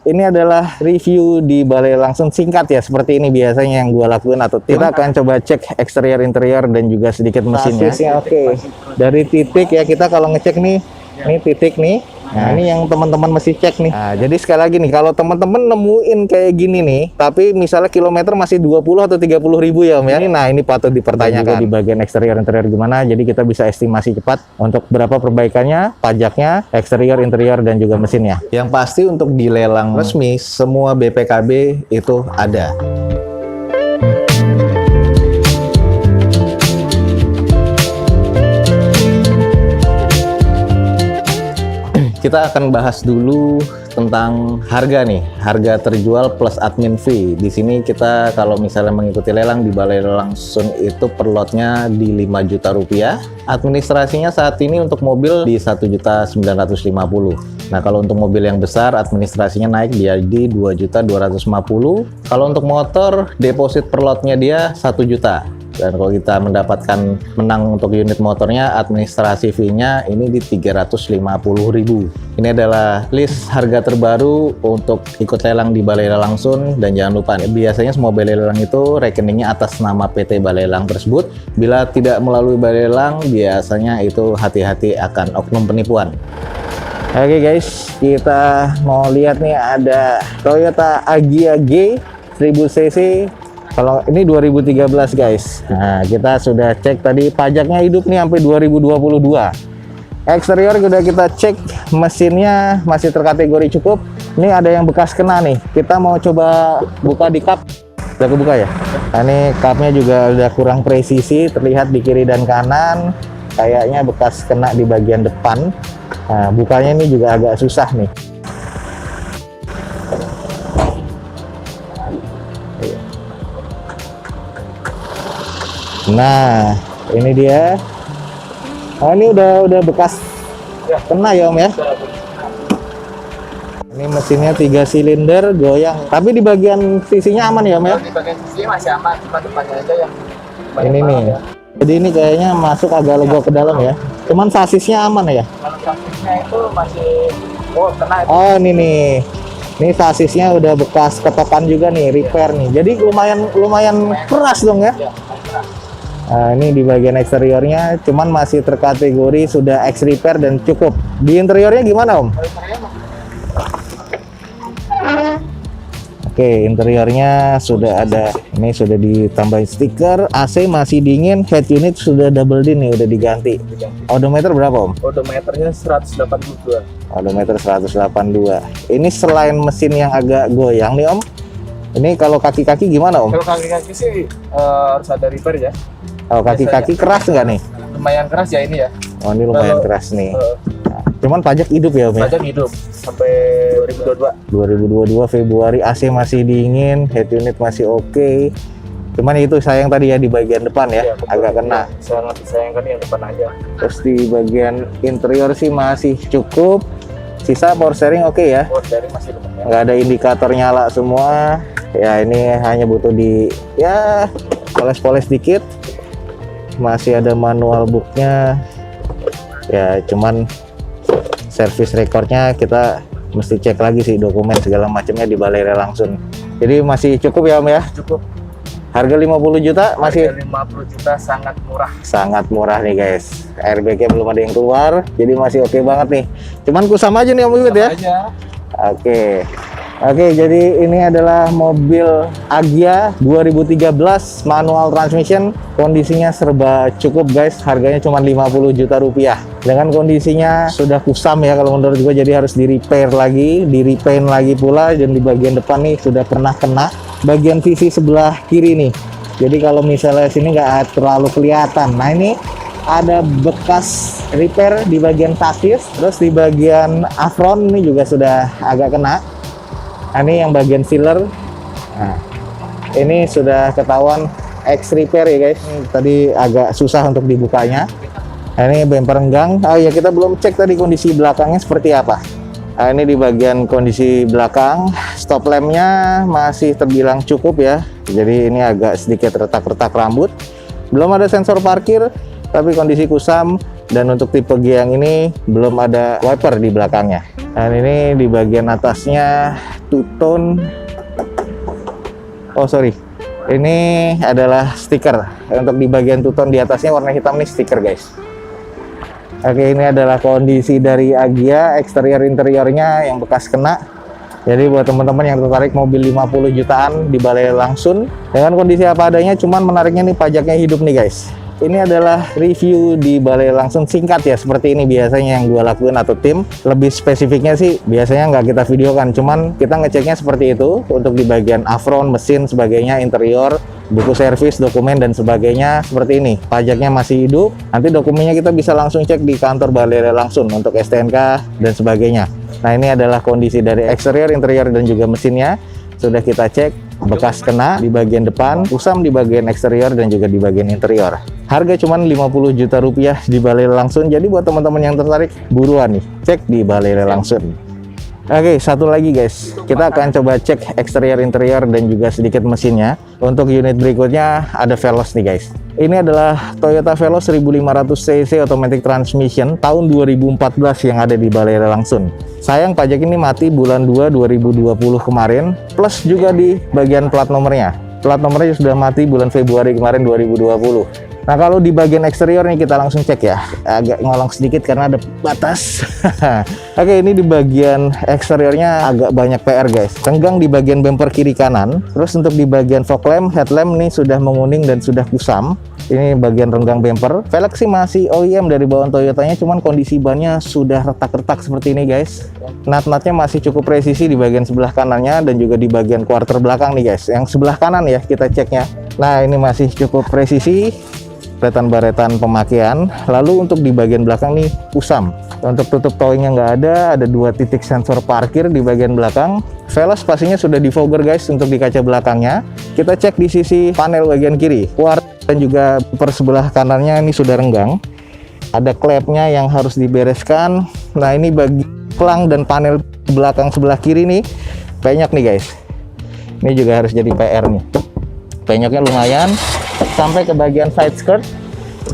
ini adalah review di balai langsung singkat ya, seperti ini biasanya yang gua lakuin. Atau kita akan coba cek eksterior, interior, dan juga sedikit mesinnya. Oke. Dari titik ya, kita kalau ngecek nih, ini titik nih. Nah, ini yang teman-teman mesti cek nih. Nah, jadi sekali lagi nih, kalau teman-teman nemuin kayak gini nih, tapi misalnya kilometer masih 20 atau 30 ribu ya Om ya. Nah, ini patut dipertanyakan. Di bagian eksterior, interior gimana, jadi kita bisa estimasi cepat untuk berapa perbaikannya, pajaknya, eksterior, interior, dan juga mesinnya. Yang pasti untuk di lelang resmi, semua BPKB itu ada. Kita akan bahas dulu tentang harga nih, harga terjual plus admin fee. Di sini kita kalau misalnya mengikuti lelang di balai langsung itu per lotnya di 5 juta rupiah. Administrasinya saat ini untuk mobil di 1.950.000. Nah, kalau untuk mobil yang besar administrasinya naik dia di 2.250.000. Kalau untuk motor deposit per lotnya dia 1 juta. Dan kalau kita mendapatkan menang untuk unit motornya, administrasi fee-nya ini di 350.000. Ini adalah list harga terbaru untuk ikut lelang di balai lelang langsung. Dan jangan lupa, biasanya semua balai lelang itu rekeningnya atas nama PT Balai Lelang tersebut. Bila tidak melalui balai lelang, biasanya itu hati-hati akan oknum penipuan. Oke guys, kita mau lihat nih ada Toyota Agya G 1000 cc. Kalau ini 2013 guys. Nah, kita sudah cek tadi pajaknya hidup nih sampai 2022. Eksterior sudah kita cek, mesinnya masih terkategori cukup. Ini ada yang bekas kena nih. Kita mau coba buka di kap. Udah kebuka ya? Nah, ini kapnya juga udah kurang presisi, terlihat di kiri dan kanan. Kayaknya bekas kena di bagian depan. Nah, bukanya ini juga agak susah nih. Nah, ini dia. Oh, ini udah bekas kena ya Om ya. Ini mesinnya 3 silinder goyang. Tapi di bagian sisinya aman ya Om ya? Di bagian sisi masih aman, cuma depannya aja yang ini nih. Ya. Jadi ini kayaknya masuk agak legok ke dalam ya. Cuman sasisnya aman ya? Kalau sasisnya itu masih kena. Oh, ini nih. Ini sasisnya udah bekas ketokan juga nih, repair nih. Jadi lumayan keras dong ya. Nah, ini di bagian eksteriornya, cuman masih terkategori sudah ex repair dan cukup. Di interiornya gimana Om? Oke, interiornya sudah ada. Ini sudah ditambahin stiker. AC masih dingin. Head unit sudah double din nih, udah diganti. Odometer berapa Om? Odometernya 182. Odometer 182. Ini selain mesin yang agak goyang nih Om, ini kalau kaki-kaki gimana Om? Kalau kaki-kaki sih harus ada repair ya. Oh, kaki-kaki keras nggak nih? Lumayan keras ya ini ya. Oh, ini lumayan keras nih. Nah, cuman pajak hidup ya Om ya? Pajak hidup sampai 2022 Februari. AC masih dingin, head unit masih oke. Cuman itu sayang tadi ya di bagian depan ya, agak kena. Sangat disayangkan yang depan aja. Terus di bagian interior sih masih cukup. Sisa power steering oke ya? Power steering masih lumayan. Nggak ada indikator nyala semua. Ya ini hanya butuh di ya poles-poles dikit. Masih ada manual booknya ya, cuman service recordnya kita mesti cek lagi sih, dokumen segala macamnya di balai langsung. Jadi masih cukup ya Om ya? Cukup. Harga 50 juta masih? Harga 50 juta sangat murah. Sangat murah nih guys. Airbag-nya belum ada yang keluar, jadi masih oke banget nih. Cuman kusam aja nih Om Wiwit ya? Aja. Oke, jadi ini adalah mobil Agya 2013 manual transmission. Kondisinya serba cukup guys, harganya cuma 50 juta rupiah. Dengan kondisinya sudah kusam ya kalau menurut gue, jadi harus di repair lagi, di repaint lagi pula. Dan di bagian depan nih sudah pernah kena bagian sisi sebelah kiri nih. Jadi kalau misalnya sini nggak terlalu kelihatan. Nah, ini ada bekas repair di bagian sasis, terus di bagian apron ini juga sudah agak kena. Nah, ini yang bagian sealer. Nah, ini sudah ketahuan ex repair ya guys. Tadi agak susah untuk dibukanya. Nah, ini bumper renggang. Oh ya, kita belum cek tadi kondisi belakangnya seperti apa. Nah, ini di bagian kondisi belakang, stop lampnya masih terbilang cukup ya. Jadi ini agak sedikit retak-retak rambut. Belum ada sensor parkir, tapi kondisi kusam. Dan untuk tipe G yang ini belum ada wiper di belakangnya. Dan ini di bagian atasnya two-tone. Oh sorry, ini adalah stiker. Untuk di bagian two-tone di atasnya warna hitam nih stiker guys. Oke, ini adalah kondisi dari Agya, eksterior interiornya yang bekas kena. Jadi buat teman-teman yang tertarik mobil 50 jutaan di Balai Langsun dengan kondisi apa adanya, cuman menariknya nih pajaknya hidup nih guys. Ini adalah review di Balai Langsun singkat ya, seperti ini biasanya yang gua lakuin atau tim. Lebih spesifiknya sih biasanya nggak kita videokan, cuman kita ngeceknya seperti itu untuk di bagian afron, mesin, sebagainya, interior, buku servis, dokumen dan sebagainya seperti ini. Pajaknya masih hidup. Nanti dokumennya kita bisa langsung cek di kantor Balai Langsun untuk STNK dan sebagainya. Nah, ini adalah kondisi dari eksterior, interior dan juga mesinnya. Sudah kita cek. Bekas kena di bagian depan, kusam di bagian eksterior dan juga di bagian interior. Harga cuman 50 juta rupiah di Balai Langsun. Jadi buat teman-teman yang tertarik, buruan nih, cek di Balai Langsun. Oke, satu lagi guys, kita akan coba cek eksterior, interior dan juga sedikit mesinnya. Untuk unit berikutnya ada Veloz nih guys. Ini adalah Toyota Veloz 1500 cc automatic transmission tahun 2014 yang ada di Balai Langsun. Sayang pajak ini mati bulan 2 2020 kemarin, plus juga di bagian plat nomornya. Plat nomornya sudah mati bulan Februari kemarin 2020. Nah, kalau di bagian eksterior nih kita langsung cek ya. Agak ngolong sedikit karena ada batas. Oke, ini di bagian eksteriornya agak banyak PR guys. Renggang di bagian bumper kiri kanan. Terus untuk di bagian fog lamp, headlamp nih sudah menguning dan sudah kusam. Ini bagian renggang bumper. Velg sih masih OEM dari bawaan Toyotanya, cuman kondisi bannya sudah retak-retak seperti ini guys. Nut-nutnya masih cukup presisi di bagian sebelah kanannya dan juga di bagian quarter belakang nih guys. Yang sebelah kanan ya kita ceknya. Nah, ini masih cukup presisi. Baretan pemakaian. Lalu untuk di bagian belakang nih kusam. Untuk tutup towingnya nggak ada 2 titik sensor parkir di bagian belakang. Veloz pastinya sudah defogger guys untuk di kaca belakangnya. Kita cek di sisi panel bagian kiri. Dan juga per sebelah kanannya ini sudah renggang. Ada klepnya yang harus dibereskan. Nah, ini bagi pelang dan panel belakang sebelah kiri nih penyok nih guys. Ini juga harus jadi PR nih. Penyoknya lumayan. Sampai ke bagian side skirt.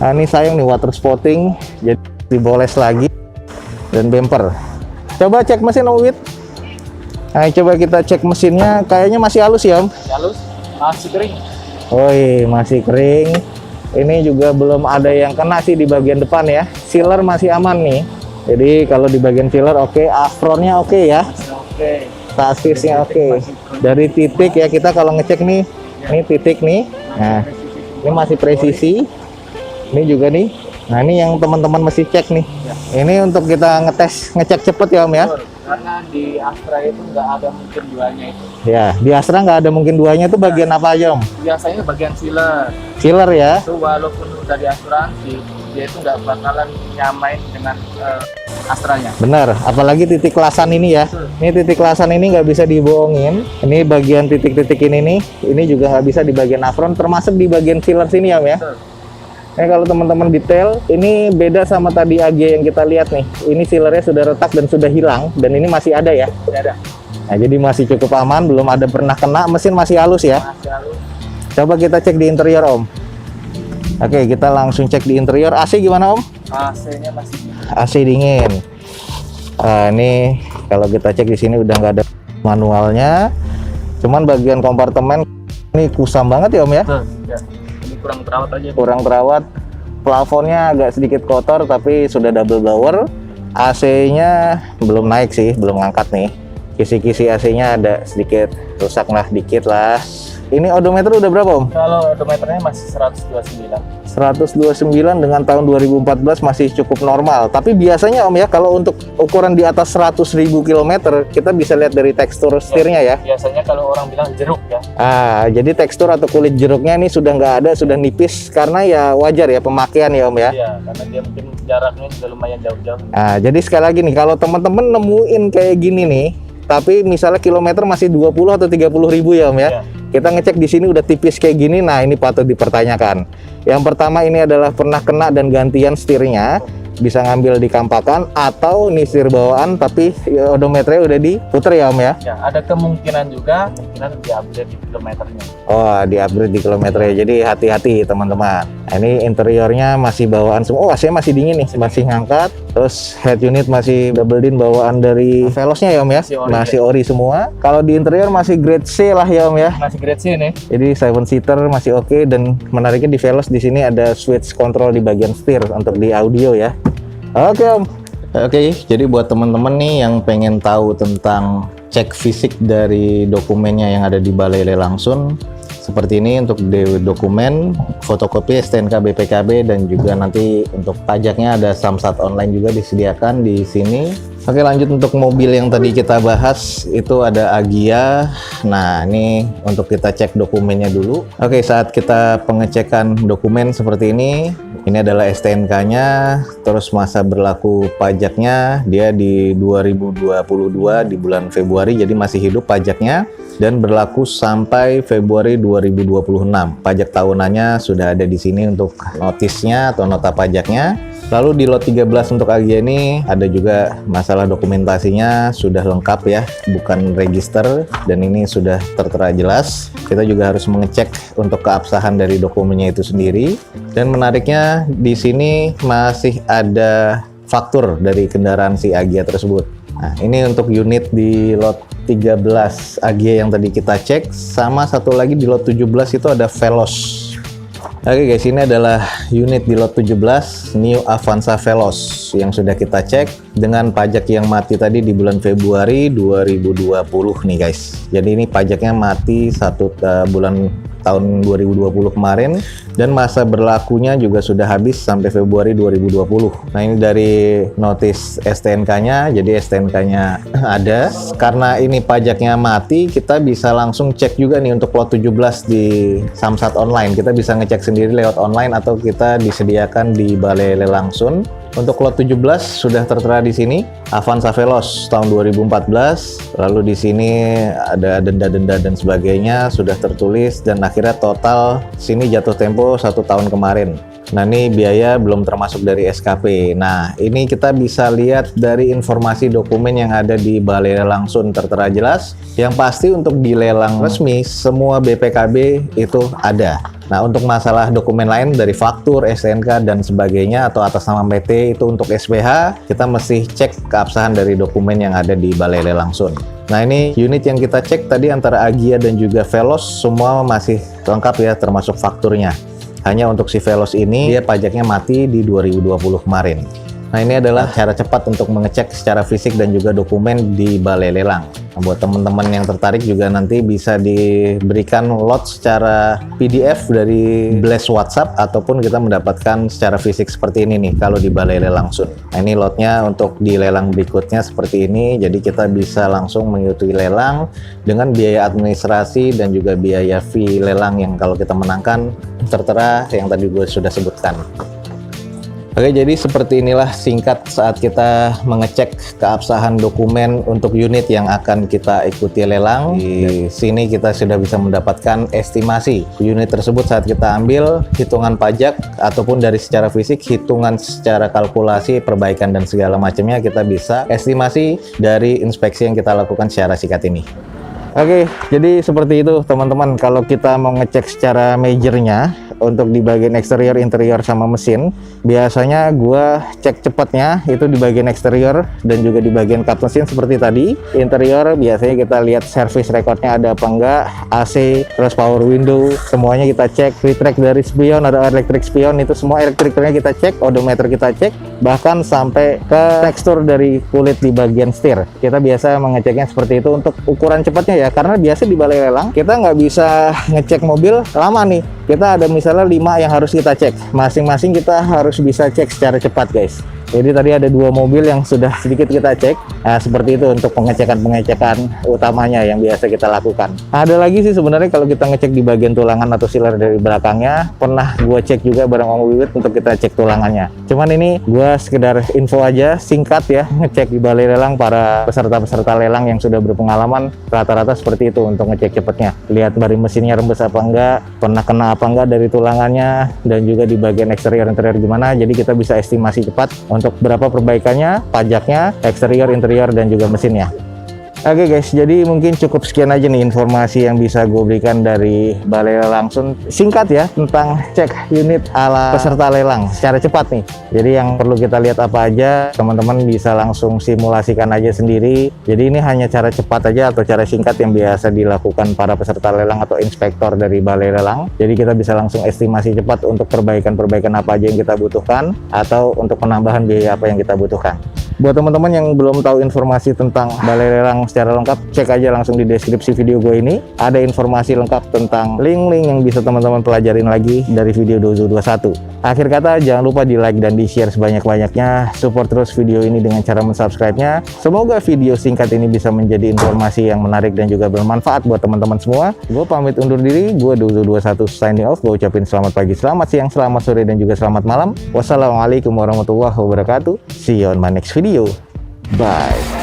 Nah, ini sayang nih water spotting, jadi diboles lagi. Dan bumper. Coba cek mesin Om Wid. Nah, coba kita cek mesinnya, kayaknya masih halus ya Om. Halus, masih kering. Woi, masih kering. Ini juga belum ada yang kena sih di bagian depan ya. Sealer masih aman nih. Jadi kalau di bagian sealer oke, afronnya oke ya. Oke. Sasisnya oke. Dari titik ya, kita kalau ngecek nih, ini titik nih. Nah, ini masih presisi. Ini juga nih. Nah, ini yang teman-teman mesti cek nih. Ini untuk kita ngecek cepet ya Om ya. Karena di Astra itu nggak ada mungkin duanya itu. Ya, di Astra nggak ada mungkin duanya, itu bagian apa aja Om? Biasanya bagian sealer. Sealer ya. Itu walaupun udah di asuransi, dia itu nggak bakalan nyamain dengan Astranya. Benar, apalagi titik kelasan ini ya. Ini titik kelasan ini nggak bisa dibohongin. Ini bagian titik-titik ini nih, ini juga nggak bisa di bagian afron, termasuk di bagian sealer sini ya Om ya. Betul. Nah, kalau teman-teman detail, ini beda sama tadi AG yang kita lihat nih. Ini sealernya sudah retak dan sudah hilang, dan ini masih ada ya. Tidak ada. Nah, jadi masih cukup aman, belum ada pernah kena. Mesin masih halus ya. Masih halus. Coba kita cek di interior Om. Oke, kita langsung cek di interior. AC gimana Om? AC-nya masih AC dingin. Ini kalau kita cek di sini udah nggak ada manualnya. Cuman bagian kompartemen ini kusam banget ya Om ya. ya. Ini kurang terawat aja. Kurang terawat. Plafonnya agak sedikit kotor tapi sudah double blower. AC-nya belum naik sih, belum ngangkat nih. Kisi-kisi AC-nya ada sedikit rusak lah, dikit lah. Ini odometer udah berapa Om? Kalau odometernya masih 129. 129 dengan tahun 2014 masih cukup normal. Tapi biasanya Om ya, kalau untuk ukuran di atas 100.000 km, kita bisa lihat dari tekstur setirnya ya. Biasanya kalau orang bilang jeruk ya. Jadi tekstur atau kulit jeruknya ini sudah nggak ada, sudah nipis. Karena ya wajar ya pemakaian ya Om ya. Iya, karena dia mungkin jaraknya juga lumayan jauh-jauh. Jadi sekali lagi nih, kalau teman-teman nemuin kayak gini nih, tapi misalnya kilometer masih 20 atau 30.000 ya Om ya. Iya. Kita ngecek di sini udah tipis kayak gini, nah ini patut dipertanyakan. Yang pertama ini adalah pernah kena dan gantian setirnya. bisa ngambil di kampakan atau nih setir bawaan tapi odometernya udah diputer ya Om ya? Ya, ada kemungkinan juga di-update di kilometernya. Oh, di-upgrade di kilometernya. Jadi hati-hati teman-teman. Nah, ini interiornya masih bawaan semua. Oh, AC masih dingin nih, masih ngangkat. Terus head unit masih double din bawaan dari Velosnya ya Om ya? Masih ori semua. Kalau di interior masih grade C lah ya Om ya? Masih grade C nih. Jadi 7-seater masih oke, dan menariknya di Veloz di sini ada switch control di bagian setir untuk di audio ya. Oke Om. Oke, jadi buat teman-teman nih yang pengen tahu tentang cek fisik dari dokumennya yang ada di Balai Lelang Sun, seperti ini untuk dokumen, fotokopi STNK BPKB, dan juga nanti untuk pajaknya ada Samsat online juga disediakan di sini. Oke, lanjut untuk mobil yang tadi kita bahas itu ada Agya. Nah, ini untuk kita cek dokumennya dulu. Oke, saat kita pengecekan dokumen seperti ini adalah STNK-nya, terus masa berlaku pajaknya dia di 2022 di bulan Februari, jadi masih hidup pajaknya dan berlaku sampai Februari 2026. Pajak tahunannya sudah ada di sini untuk notisnya atau nota pajaknya. Lalu di lot 13 untuk Agya ini ada juga masalah dokumentasinya sudah lengkap ya, bukan register, dan ini sudah tertera jelas. Kita juga harus mengecek untuk keabsahan dari dokumennya itu sendiri. Dan menariknya di sini masih ada faktur dari kendaraan si Agya tersebut. Nah, ini untuk unit di lot 13 Agya yang tadi kita cek, sama satu lagi di lot 17 itu ada Veloz. Oke guys, ini adalah unit di lot 17 New Avanza Veloz yang sudah kita cek dengan pajak yang mati tadi di bulan Februari 2020 nih guys. Jadi ini pajaknya mati bulan tahun 2020 kemarin, dan masa berlakunya juga sudah habis sampai Februari 2020. Nah, ini dari notis STNK-nya, jadi STNK-nya ada. Karena ini pajaknya mati, kita bisa langsung cek juga nih untuk lot 17 di Samsat online. Kita bisa ngecek sendiri lewat online atau kita disediakan di Balai Lelang Sun. Untuk lot 17 sudah tertera di sini Avanza Veloz tahun 2014. Lalu di sini ada denda-denda dan sebagainya sudah tertulis, dan akhirnya total sini jatuh tempo 1 tahun kemarin. Nah, ini biaya belum termasuk dari SKP. Nah, ini kita bisa lihat dari informasi dokumen yang ada di Balai Lelang Sun tertera jelas. Yang pasti untuk di lelang resmi semua BPKB itu ada. Nah, untuk masalah dokumen lain dari faktur, STNK dan sebagainya atau atas nama PT itu untuk SPH, kita mesti cek keabsahan dari dokumen yang ada di Balai Lelang Sun. Nah, ini unit yang kita cek tadi antara Agya dan juga Veloz semua masih lengkap ya, termasuk fakturnya. Hanya untuk si Veloz ini dia pajaknya mati di 2020 kemarin. Nah, ini adalah cara cepat untuk mengecek secara fisik dan juga dokumen di Balai Lelang. Nah, buat teman-teman yang tertarik juga nanti bisa diberikan lot secara PDF dari Blast WhatsApp, ataupun kita mendapatkan secara fisik seperti ini nih kalau di Balai Lelang Sun. Nah, ini lotnya untuk di lelang berikutnya seperti ini, jadi kita bisa langsung mengikuti lelang dengan biaya administrasi dan juga biaya fee lelang yang kalau kita menangkan tertera yang tadi gue sudah sebutkan. Oke, jadi seperti inilah singkat saat kita mengecek keabsahan dokumen untuk unit yang akan kita ikuti lelang. Di sini kita sudah bisa mendapatkan estimasi unit tersebut saat kita ambil, hitungan pajak, ataupun dari secara fisik, hitungan secara kalkulasi, perbaikan dan segala macamnya kita bisa estimasi dari inspeksi yang kita lakukan secara singkat ini. Oke, jadi seperti itu teman-teman. Kalau kita mau ngecek secara majornya untuk di bagian eksterior, interior, sama mesin, biasanya gua cek cepatnya itu di bagian eksterior dan juga di bagian cut mesin seperti tadi. Interior biasanya kita lihat service recordnya ada apa enggak, AC, terus power window, semuanya kita cek. Retract dari spion, ada electric spion, itu semua elektriknya kita cek, odometer kita cek, bahkan sampai ke tekstur dari kulit di bagian setir. Kita biasa mengeceknya seperti itu untuk ukuran cepatnya ya, karena biasa di balai lelang kita nggak bisa ngecek mobil lama nih. Kita ada misalnya 5 yang harus kita cek, masing-masing kita harus bisa cek secara cepat guys. Jadi tadi ada 2 mobil yang sudah sedikit kita cek. Nah, seperti itu untuk pengecekan-pengecekan utamanya yang biasa kita lakukan. Ada lagi sih sebenarnya kalau kita ngecek di bagian tulangan atau sealer dari belakangnya, pernah gue cek juga bareng Om Wiwit untuk kita cek tulangannya. Cuman ini gue sekedar info aja singkat ya, ngecek di balai lelang para peserta-peserta lelang yang sudah berpengalaman rata-rata seperti itu untuk ngecek cepatnya. Lihat dari mesinnya rembes apa enggak, pernah kena apa enggak dari tulangannya, dan juga di bagian eksterior interior gimana. Jadi kita bisa estimasi cepat untuk untuk berapa perbaikannya, pajaknya, eksterior, interior, dan juga mesinnya. Oke guys, jadi mungkin cukup sekian aja nih informasi yang bisa gue berikan dari balai lelang Sun. Singkat ya, tentang cek unit ala peserta lelang secara cepat nih. Jadi yang perlu kita lihat apa aja, teman-teman bisa langsung simulasikan aja sendiri. Jadi ini hanya cara cepat aja atau cara singkat yang biasa dilakukan para peserta lelang atau inspektor dari balai lelang. Jadi kita bisa langsung estimasi cepat untuk perbaikan-perbaikan apa aja yang kita butuhkan, atau untuk penambahan biaya apa yang kita butuhkan. Buat teman-teman yang belum tahu informasi tentang balai lelang secara lengkap, cek aja langsung di deskripsi video gue ini. Ada informasi lengkap tentang link-link yang bisa teman-teman pelajarin lagi dari video Dozo 21. Akhir kata, jangan lupa di like dan di share sebanyak-banyaknya. Support terus video ini dengan cara mensubscribe-nya. Semoga video singkat ini bisa menjadi informasi yang menarik dan juga bermanfaat buat teman-teman semua. Gue pamit undur diri, gue Dozo 21 signing off. Gue ucapin selamat pagi, selamat siang, selamat sore, dan juga selamat malam. Wassalamualaikum warahmatullahi wabarakatuh. See you on my next video. Bye.